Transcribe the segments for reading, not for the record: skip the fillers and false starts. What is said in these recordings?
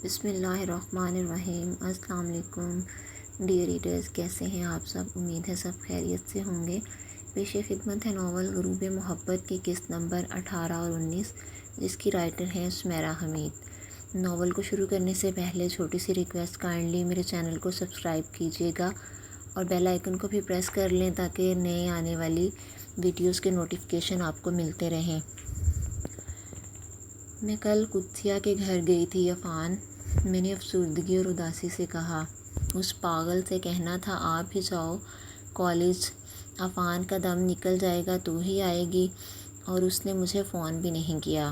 بسم اللہ الرحمن الرحیم۔ السلام علیکم ڈیئر ریڈرز، کیسے ہیں آپ سب؟ امید ہے سب خیریت سے ہوں گے۔ پیش خدمت ہے ناول غروب محبت کی قسط نمبر 18 اور 19، جس کی رائٹر ہیں سمیرہ حمید۔ ناول کو شروع کرنے سے پہلے چھوٹی سی ریکویسٹ، کائنڈلی میرے چینل کو سبسکرائب کیجیے گا اور بیل آئیکن کو بھی پریس کر لیں تاکہ نئے آنے والی ویڈیوز کے نوٹیفیکیشن آپ کو ملتے رہیں۔ میں کل قدسیہ کے گھر گئی تھی عفان، میں نے افسردگی اور اداسی سے کہا۔ اس پاگل سے کہنا تھا آپ ہی جاؤ کالج، عفان کا دم نکل جائے گا تو ہی آئے گی، اور اس نے مجھے فون بھی نہیں کیا۔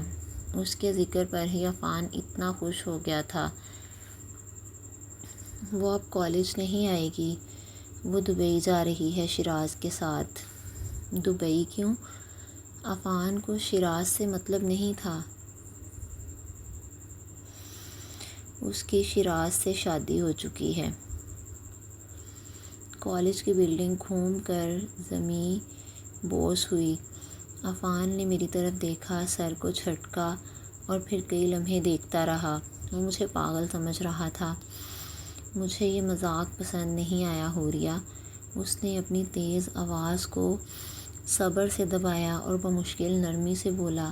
اس کے ذکر پر ہی عفان اتنا خوش ہو گیا تھا۔ وہ اب کالج نہیں آئے گی، وہ دبئی جا رہی ہے شیراز کے ساتھ۔ دبئی کیوں؟ عفان کو شیراز سے مطلب نہیں تھا، اس کی شیراز سے شادی ہو چکی ہے۔ کالج کی بلڈنگ گھوم کر زمیں بوس ہوئی۔ عفان نے میری طرف دیکھا، سر کو جھٹکا اور پھر کئی لمحے دیکھتا رہا۔ وہ مجھے پاگل سمجھ رہا تھا۔ مجھے یہ مذاق پسند نہیں آیا حوریہ۔ اس نے اپنی تیز آواز کو صبر سے دبایا اور بمشکل نرمی سے بولا۔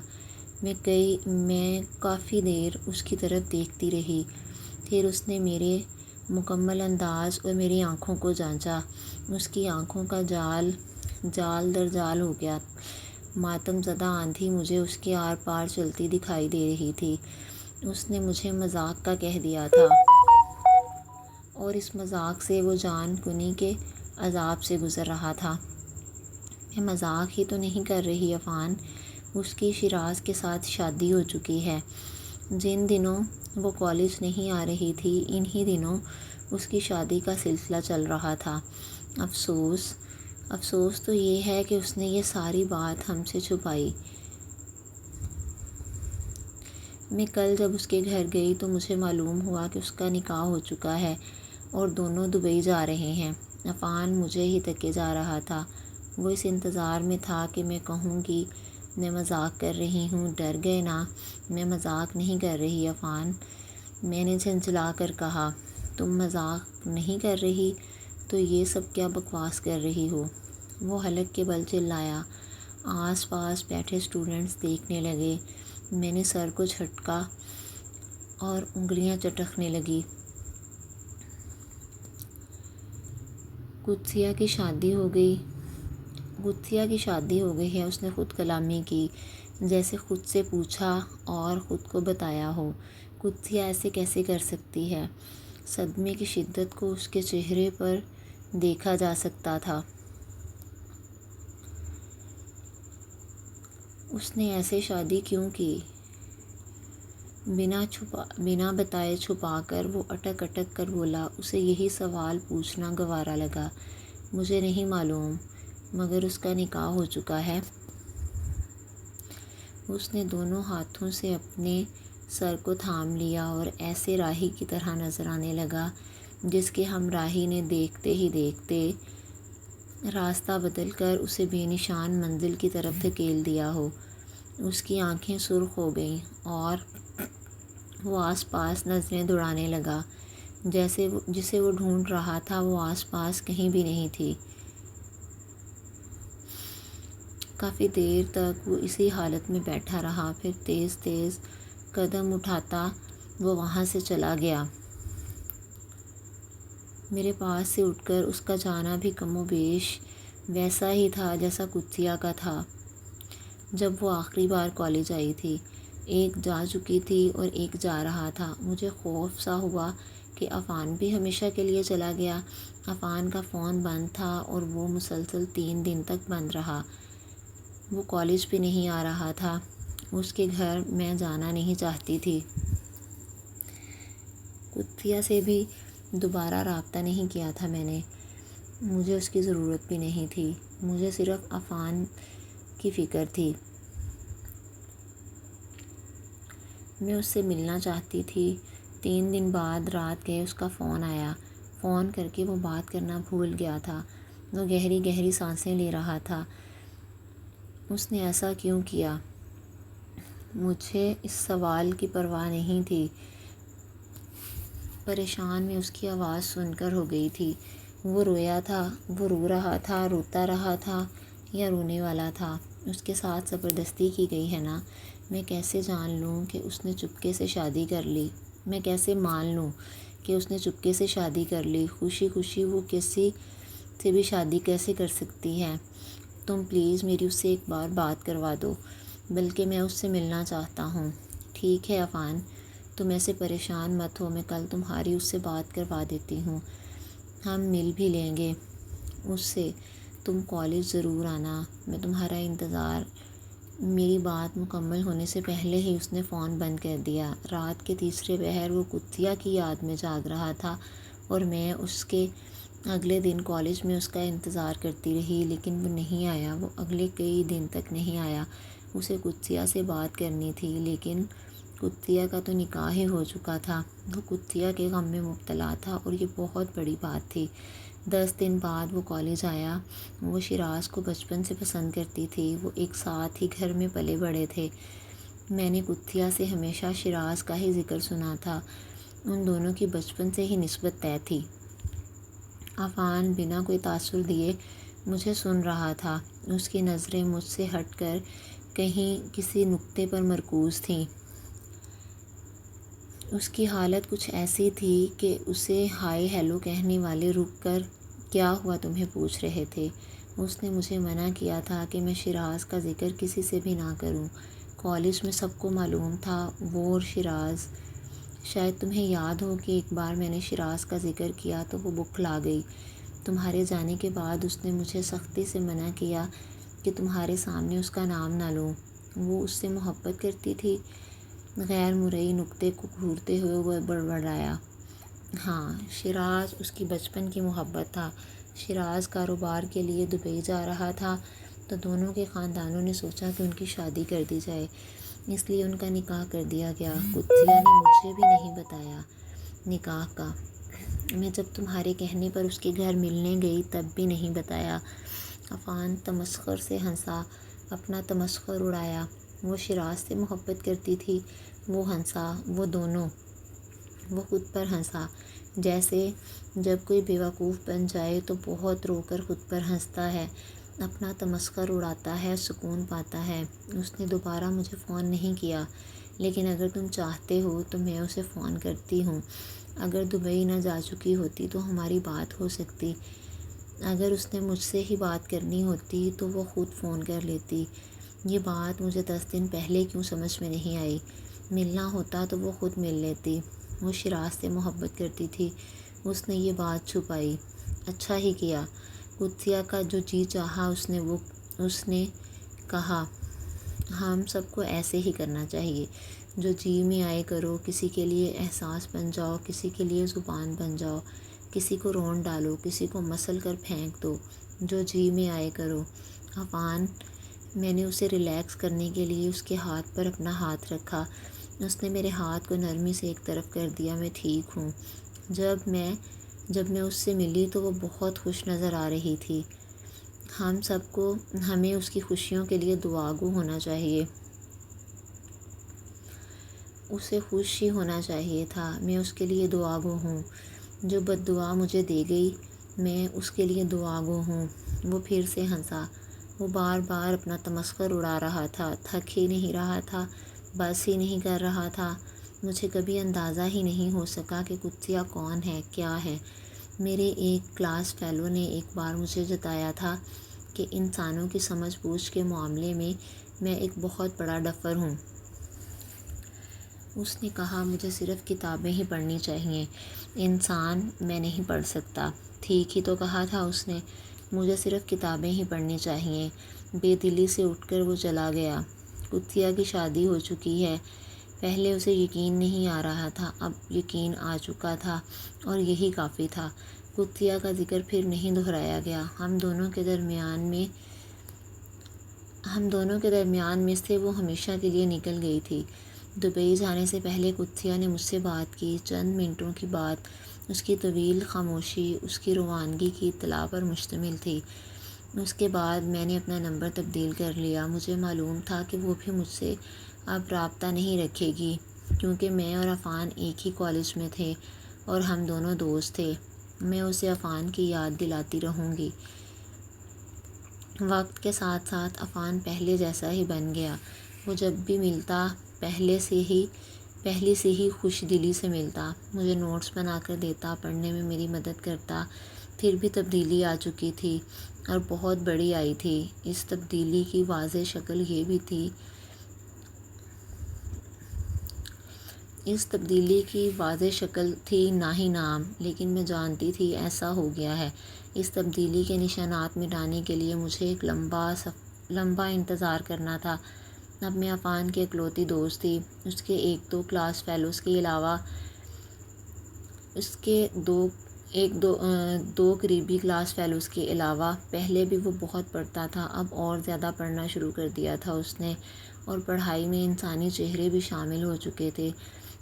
میں کافی دیر اس کی طرف دیکھتی رہی، پھر اس نے میرے مکمل انداز اور میری آنکھوں کو جانچا۔ اس کی آنکھوں کا جال در جال ہو گیا۔ ماتم زدہ آندھی مجھے اس کے آر پار چلتی دکھائی دے رہی تھی۔ اس نے مجھے مذاق کا کہہ دیا تھا، اور اس مذاق سے وہ جان کنی کے عذاب سے گزر رہا تھا۔ میں مذاق ہی تو نہیں کر رہی عفان، اس کی شیراز کے ساتھ شادی ہو چکی ہے۔ جن دنوں وہ کالج نہیں آ رہی تھی، انہی دنوں اس کی شادی کا سلسلہ چل رہا تھا۔ افسوس تو یہ ہے کہ اس نے یہ ساری بات ہم سے چھپائی۔ میں کل جب اس کے گھر گئی تو مجھے معلوم ہوا کہ اس کا نکاح ہو چکا ہے اور دونوں دبئی جا رہے ہیں۔ عفان مجھے ہی تکے جا رہا تھا۔ وہ اس انتظار میں تھا کہ میں کہوں گی میں مذاق کر رہی ہوں۔ ڈر گئے نا؟ میں مذاق نہیں کر رہی عفان، میں نے جھنجھلا کر کہا۔ تم مذاق نہیں کر رہی تو یہ سب کیا بکواس کر رہی ہو؟ وہ حلق کے بل چلایا۔ آس پاس بیٹھے اسٹوڈنٹس دیکھنے لگے۔ میں نے سر کو جھٹکا اور انگلیاں چٹکنے لگی۔ قدسیہ کی شادی ہو گئی ہے، اس نے خود کلامی کی، جیسے خود سے پوچھا اور خود کو بتایا ہو۔ قدسیہ ایسے کیسے کر سکتی ہے؟ صدمے کی شدت کو اس کے چہرے پر دیکھا جا سکتا تھا۔ اس نے ایسے شادی کیوں کی؟ بنا بتائے چھپا کر وہ اٹک کر بولا۔ اسے یہی سوال پوچھنا گوارا لگا۔ مجھے نہیں معلوم، مگر اس کا نکاح ہو چکا ہے۔ اس نے دونوں ہاتھوں سے اپنے سر کو تھام لیا اور ایسے راہی کی طرح نظر آنے لگا جس کے ہمراہی نے دیکھتے ہی دیکھتے راستہ بدل کر اسے بے نشان منزل کی طرف دھکیل دیا ہو۔ اس کی آنکھیں سرخ ہو گئیں اور وہ آس پاس نظریں دوڑانے لگا۔ جسے وہ ڈھونڈ رہا تھا وہ آس پاس کہیں بھی نہیں تھی۔ کافی دیر تک وہ اسی حالت میں بیٹھا رہا، پھر تیز تیز قدم اٹھاتا وہ وہاں سے چلا گیا۔ میرے پاس سے اٹھ کر اس کا جانا بھی کم و بیش ویسا ہی تھا جیسا قدسیہ کا تھا جب وہ آخری بار کالج آئی تھی۔ ایک جا چکی تھی اور ایک جا رہا تھا۔ مجھے خوف سا ہوا کہ عفان بھی ہمیشہ کے لیے چلا گیا۔ عفان کا فون بند تھا اور وہ مسلسل 3 دن تک بند رہا۔ وہ کالج بھی نہیں آ رہا تھا۔ اس کے گھر میں جانا نہیں چاہتی تھی۔ قدسیہ سے بھی دوبارہ رابطہ نہیں کیا تھا میں نے، مجھے اس کی ضرورت بھی نہیں تھی۔ مجھے صرف عفان کی فکر تھی۔ میں اس سے ملنا چاہتی تھی۔ 3 دن بعد رات گئے اس کا فون آیا۔ فون کر کے وہ بات کرنا بھول گیا تھا۔ وہ گہری گہری سانسیں لے رہا تھا۔ اس نے ایسا کیوں کیا؟ مجھے اس سوال کی پرواہ نہیں تھی۔ پریشان میں اس کی آواز سن کر ہو گئی تھی۔ وہ رو رہا تھا، روتا رہا تھا یا رونے والا تھا؟ اس کے ساتھ زبردستی کی گئی ہے نا؟ میں کیسے جان لوں کہ اس نے چپکے سے شادی کر لی؟ میں کیسے مان لوں کہ اس نے چپکے سے شادی کر لی؟ خوشی خوشی وہ کسی سے بھی شادی کیسے کر سکتی ہے؟ تم پلیز میری اس سے ایک بار بات کروا دو، بلکہ میں اس سے ملنا چاہتا ہوں۔ ٹھیک ہے عفان، تم ایسے پریشان مت ہو، میں کل تمہاری اس سے بات کروا دیتی ہوں، ہم مل بھی لیں گے اس سے۔ تم کالج ضرور آنا، میں تمہارا انتظار۔ میری بات مکمل ہونے سے پہلے ہی اس نے فون بند کر دیا۔ رات کے تیسرے پہر وہ قدسیہ کی یاد میں جاگ رہا تھا اور میں اس کے اگلے دن کالج میں اس کا انتظار کرتی رہی، لیکن وہ نہیں آیا۔ وہ اگلے کئی دن تک نہیں آیا۔ اسے قدسیہ سے بات کرنی تھی، لیکن قدسیہ کا تو نکاح ہی ہو چکا تھا۔ وہ قدسیہ کے غم میں مبتلا تھا اور یہ بہت بڑی بات تھی۔ 10 دن بعد وہ کالج آیا۔ وہ شیراز کو بچپن سے پسند کرتی تھی، وہ ایک ساتھ ہی گھر میں پلے بڑھے تھے۔ میں نے قدسیہ سے ہمیشہ شیراز کا ہی ذکر سنا تھا، ان دونوں کی بچپن سے ہی نسبت طے تھی۔ عفان بنا کوئی تاثر دیے مجھے سن رہا تھا، اس کی نظریں مجھ سے ہٹ کر کہیں کسی نقطے پر مرکوز تھیں۔ اس کی حالت کچھ ایسی تھی کہ اسے ہائے ہیلو کہنے والے رک کر کیا ہوا تمہیں پوچھ رہے تھے۔ اس نے مجھے منع کیا تھا کہ میں شیراز کا ذکر کسی سے بھی نہ کروں۔ کالج میں سب کو معلوم تھا وہ اور شیراز۔ شاید تمہیں یاد ہو کہ ایک بار میں نے شیراز کا ذکر کیا تو وہ بکھلا گئی۔ تمہارے جانے کے بعد اس نے مجھے سختی سے منع کیا کہ تمہارے سامنے اس کا نام نہ لوں۔ وہ اس سے محبت کرتی تھی؟ غیر مرئی نقطے کو گھورتے ہوئے وہ بڑبڑایا۔ ہاں، شیراز اس کی بچپن کی محبت تھا۔ شیراز کاروبار کے لیے دبئی جا رہا تھا تو دونوں کے خاندانوں نے سوچا کہ ان کی شادی کر دی جائے، اس لیے ان کا نکاح کر دیا گیا۔ قدسیہ نے مجھے بھی نہیں بتایا نکاح کا۔ میں جب تمہارے کہنے پر اس کے گھر ملنے گئی تب بھی نہیں بتایا۔ عفان تمسخر سے ہنسا، اپنا تمسخر اڑایا۔ وہ شیراز سے محبت کرتی تھی، وہ ہنسا، وہ دونوں۔ وہ خود پر ہنسا، جیسے جب کوئی بیوقوف بن جائے تو بہت رو کر خود پر ہنستا ہے، اپنا تمسخر اڑاتا ہے، سکون پاتا ہے۔ اس نے دوبارہ مجھے فون نہیں کیا، لیکن اگر تم چاہتے ہو تو میں اسے فون کرتی ہوں۔ اگر دبئی نہ جا چکی ہوتی تو ہماری بات ہو سکتی۔ اگر اس نے مجھ سے ہی بات کرنی ہوتی تو وہ خود فون کر لیتی۔ یہ بات مجھے 10 دن پہلے کیوں سمجھ میں نہیں آئی؟ ملنا ہوتا تو وہ خود مل لیتی۔ وہ شیراز سے محبت کرتی تھی، اس نے یہ بات چھپائی۔ اچھا ہی کیا۔ قدسیہ کا جو جی چاہا اس نے کہا، ہم سب کو ایسے ہی کرنا چاہیے، جو جی میں آئے کرو، کسی کے لیے احساس بن جاؤ، کسی کے لیے زبان بن جاؤ، کسی کو رون ڈالو، کسی کو مسل کر پھینک دو، جو جی میں آئے کرو۔ عفان، میں نے اسے ریلیکس کرنے کے لیے اس کے ہاتھ پر اپنا ہاتھ رکھا۔ اس نے میرے ہاتھ کو نرمی سے ایک طرف کر دیا۔ میں ٹھیک ہوں۔ جب میں اس سے ملی تو وہ بہت خوش نظر آ رہی تھی۔ ہمیں اس کی خوشیوں کے لیے دعاگو ہونا چاہیے۔ اسے خوش ہی ہونا چاہیے تھا۔ میں اس کے لیے دعاگو ہوں۔ جو بد دعا مجھے دے گئی، میں اس کے لیے دعاگو ہوں۔ وہ پھر سے ہنسا۔ وہ بار بار اپنا تمسخر اڑا رہا تھا، تھک ہی نہیں رہا تھا، بس ہی نہیں کر رہا تھا۔ مجھے کبھی اندازہ ہی نہیں ہو سکا کہ قدسیہ کون ہے، کیا ہے۔ میرے ایک کلاس فیلو نے ایک بار مجھے جتایا تھا کہ انسانوں کی سمجھ بوجھ کے معاملے میں ایک بہت بڑا ڈفر ہوں۔ اس نے کہا مجھے صرف کتابیں ہی پڑھنی چاہئیں، انسان میں نہیں پڑھ سکتا۔ ٹھیک ہی تو کہا تھا اس نے، مجھے صرف کتابیں ہی پڑھنی چاہئیں۔ بے دلی سے اٹھ کر وہ چلا گیا۔ قدسیہ کی شادی ہو چکی ہے۔ پہلے اسے یقین نہیں آ رہا تھا، اب یقین آ چکا تھا اور یہی کافی تھا۔ قدسیہ کا ذکر پھر نہیں دہرایا گیا۔ ہم دونوں کے درمیان میں سے وہ ہمیشہ کے لیے نکل گئی تھی۔ دبئی جانے سے پہلے قدسیہ نے مجھ سے بات کی، چند منٹوں کی بات۔ اس کی طویل خاموشی اس کی روانگی کی اطلاع پر مشتمل تھی۔ اس کے بعد میں نے اپنا نمبر تبدیل کر لیا۔ مجھے معلوم تھا کہ وہ بھی مجھ سے اب رابطہ نہیں رکھے گی، کیونکہ میں اور عفان ایک ہی کالج میں تھے اور ہم دونوں دوست تھے۔ میں اسے عفان کی یاد دلاتی رہوں گی۔ وقت کے ساتھ ساتھ عفان پہلے جیسا ہی بن گیا۔ وہ جب بھی ملتا پہلی سے ہی خوش دلی سے ملتا، مجھے نوٹس بنا کر دیتا، پڑھنے میں میری مدد کرتا۔ پھر بھی تبدیلی آ چکی تھی اور بہت بڑی آئی تھی۔ اس تبدیلی کی واضح شکل یہ بھی تھی نہ ہی نام، لیکن میں جانتی تھی ایسا ہو گیا ہے۔ اس تبدیلی کے نشانات مٹانے کے لیے مجھے ایک لمبا انتظار کرنا تھا۔ اب میں عفان کی اکلوتی دوست تھی۔ اس کے دو قریبی کلاس فیلوز کے علاوہ پہلے بھی وہ بہت پڑھتا تھا، اب اور زیادہ پڑھنا شروع کر دیا تھا اس نے، اور پڑھائی میں انسانی چہرے بھی شامل ہو چکے تھے۔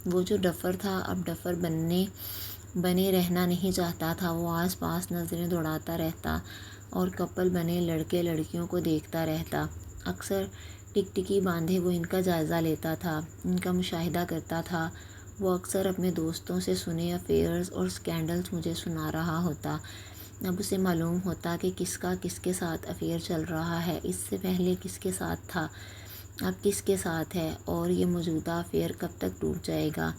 وہ جو ڈفر تھا اب ڈفر بنے رہنا نہیں چاہتا تھا۔ وہ آس پاس نظریں دوڑاتا رہتا اور کپل بنے لڑکے لڑکیوں کو دیکھتا رہتا۔ اکثر ٹکٹکی باندھے وہ ان کا جائزہ لیتا تھا، ان کا مشاہدہ کرتا تھا۔ وہ اکثر اپنے دوستوں سے سنے افیئرز اور سکینڈلز مجھے سنا رہا ہوتا۔ اب اسے معلوم ہوتا کہ کس کا کس کے ساتھ افیئر چل رہا ہے، اس سے پہلے کس کے ساتھ تھا، اب کس کے ساتھ ہے، اور یہ موجودہ افیئر کب تک ٹوٹ جائے گا،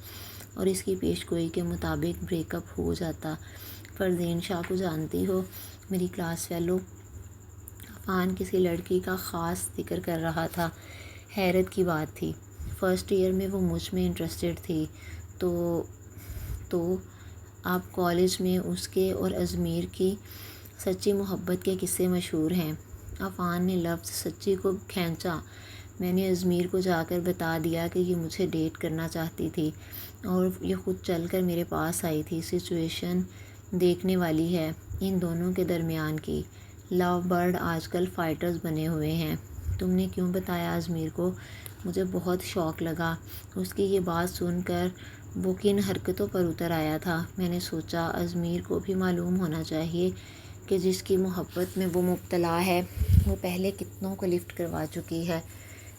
اور اس کی پیش گوئی کے مطابق بریک اپ ہو جاتا۔ فرزین شاہ کو جانتی ہو، میری کلاس فیلو۔ عفان کسی لڑکی کا خاص ذکر کر رہا تھا۔ حیرت کی بات تھی، فرسٹ ایئر میں وہ مجھ میں انٹرسٹڈ تھی تو اب کالج میں اس کے اور اضمیر کی سچی محبت کے قصے مشہور ہیں۔ عفان نے لفظ سچی کو کھینچا۔ میں نے اضمیر کو جا کر بتا دیا کہ یہ مجھے ڈیٹ کرنا چاہتی تھی، اور یہ خود چل کر میرے پاس آئی تھی۔ سچویشن دیکھنے والی ہے ان دونوں کے درمیان کی۔ لو برڈ آج کل فائٹرز بنے ہوئے ہیں۔ تم نے کیوں بتایا اضمیر کو؟ مجھے بہت شوق لگا اس کی یہ بات سن کر۔ وہ کن حرکتوں پر اتر آیا تھا؟ میں نے سوچا اضمیر کو بھی معلوم ہونا چاہیے کہ جس کی محبت میں وہ مبتلا ہے وہ پہلے کتنوں کو لفٹ کروا چکی ہے۔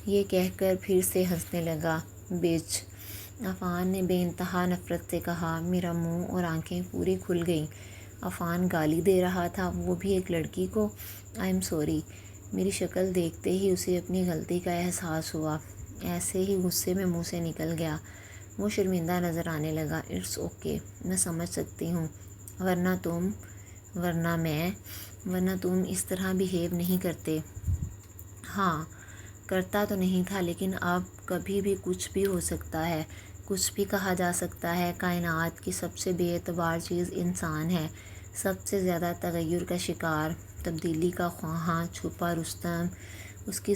یہ کہہ کر پھر سے ہنسنے لگا۔ بیچ، عفان نے بے انتہا نفرت سے کہا۔ میرا منہ اور آنکھیں پوری کھل گئیں۔ عفان گالی دے رہا تھا، وہ بھی ایک لڑکی کو؟ I am sorry. میری شکل دیکھتے ہی اسے اپنی غلطی کا احساس ہوا، ایسے ہی غصے میں منہ سے نکل گیا۔ وہ شرمندہ نظر آنے لگا۔ اٹس اوکے، میں سمجھ سکتی ہوں، ورنہ تم اس طرح بیہیو نہیں کرتے۔ ہاں، کرتا تو نہیں تھا، لیکن اب کبھی بھی کچھ بھی ہو سکتا ہے، کچھ بھی کہا جا سکتا ہے۔ کائنات کی سب سے بے اعتبار چیز انسان ہے، سب سے زیادہ تغیر کا شکار، تبدیلی کا خواہاں، چھپا رستم۔ اس کی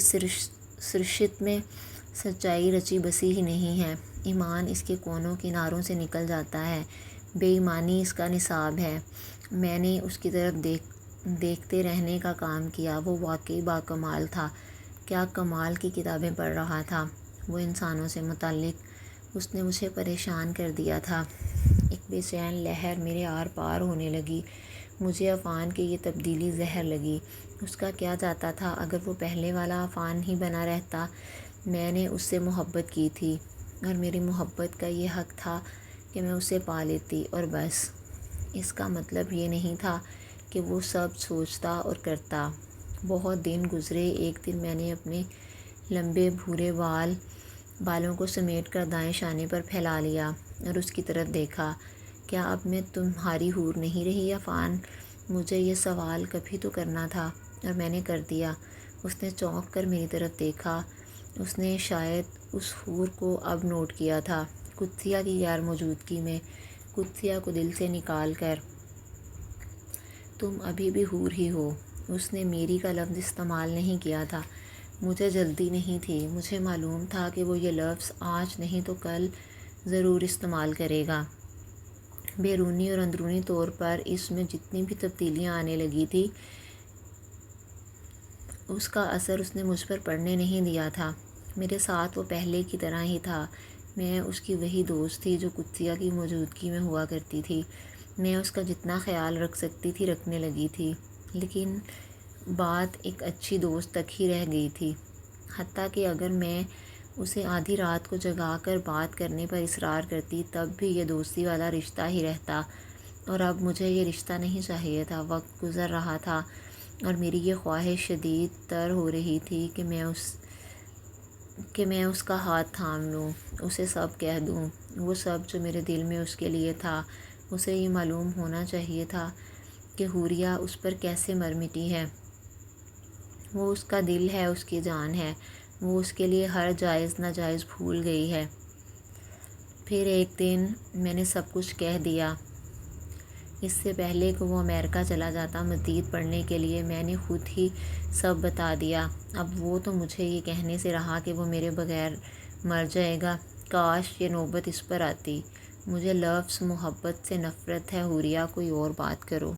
سرشت میں سچائی رچی بسی ہی نہیں ہے، ایمان اس کے کونوں کناروں سے نکل جاتا ہے، بے ایمانی اس کا نصاب ہے۔ میں نے اس کی طرف دیکھتے رہنے کا کام کیا۔ وہ واقعی باکمال تھا۔ کیا کمال کی کتابیں پڑھ رہا تھا وہ انسانوں سے متعلق۔ اس نے مجھے پریشان کر دیا تھا۔ ایک بے چین لہر میرے آر پار ہونے لگی۔ مجھے عفان کی یہ تبدیلی زہر لگی۔ اس کا کیا جاتا تھا اگر وہ پہلے والا عفان ہی بنا رہتا؟ میں نے اس سے محبت کی تھی، اور میری محبت کا یہ حق تھا کہ میں اسے پا لیتی، اور بس۔ اس کا مطلب یہ نہیں تھا کہ وہ سب سوچتا اور کرتا۔ بہت دن گزرے۔ ایک دن میں نے اپنے لمبے بھورے بالوں کو سمیٹ کر دائیں شانے پر پھیلا لیا اور اس کی طرف دیکھا۔ کیا اب میں تمہاری حور نہیں رہی عفان؟ مجھے یہ سوال کبھی تو کرنا تھا، اور میں نے کر دیا۔ اس نے چونک کر میری طرف دیکھا۔ اس نے شاید اس حور کو اب نوٹ کیا تھا، قدسیہ کی غیر موجودگی میں، قدسیہ کو دل سے نکال کر۔ تم ابھی بھی حور ہی ہو۔ اس نے میری کا لفظ استعمال نہیں کیا تھا۔ مجھے جلدی نہیں تھی، مجھے معلوم تھا کہ وہ یہ لفظ آج نہیں تو کل ضرور استعمال کرے گا۔ بیرونی اور اندرونی طور پر اس میں جتنی بھی تبدیلیاں آنے لگی تھی، اس کا اثر اس نے مجھ پر پڑنے نہیں دیا تھا۔ میرے ساتھ وہ پہلے کی طرح ہی تھا۔ میں اس کی وہی دوست تھی جو قدسیہ کی موجودگی میں ہوا کرتی تھی۔ میں اس کا جتنا خیال رکھ سکتی تھی رکھنے لگی تھی، لیکن بات ایک اچھی دوست تک ہی رہ گئی تھی۔ حتیٰ کہ اگر میں اسے آدھی رات کو جگا کر بات کرنے پر اصرار کرتی، تب بھی یہ دوستی والا رشتہ ہی رہتا۔ اور اب مجھے یہ رشتہ نہیں چاہیے تھا۔ وقت گزر رہا تھا اور میری یہ خواہش شدید تر ہو رہی تھی کہ میں اس کا ہاتھ تھام لوں، اسے سب کہہ دوں، وہ سب جو میرے دل میں اس کے لیے تھا۔ اسے یہ معلوم ہونا چاہیے تھا کہ حوریہ اس پر کیسے مر مٹی ہے۔ وہ اس کا دل ہے، اس کی جان ہے، وہ اس کے لیے ہر جائز ناجائز بھول گئی ہے۔ پھر ایک دن میں نے سب کچھ کہہ دیا۔ اس سے پہلے کہ وہ امریکہ چلا جاتا مزید پڑھنے کے لیے، میں نے خود ہی سب بتا دیا۔ اب وہ تو مجھے یہ کہنے سے رہا کہ وہ میرے بغیر مر جائے گا۔ کاش یہ نوبت اس پر آتی۔ مجھے لفظ محبت سے نفرت ہے حوریہ، کوئی اور بات کرو۔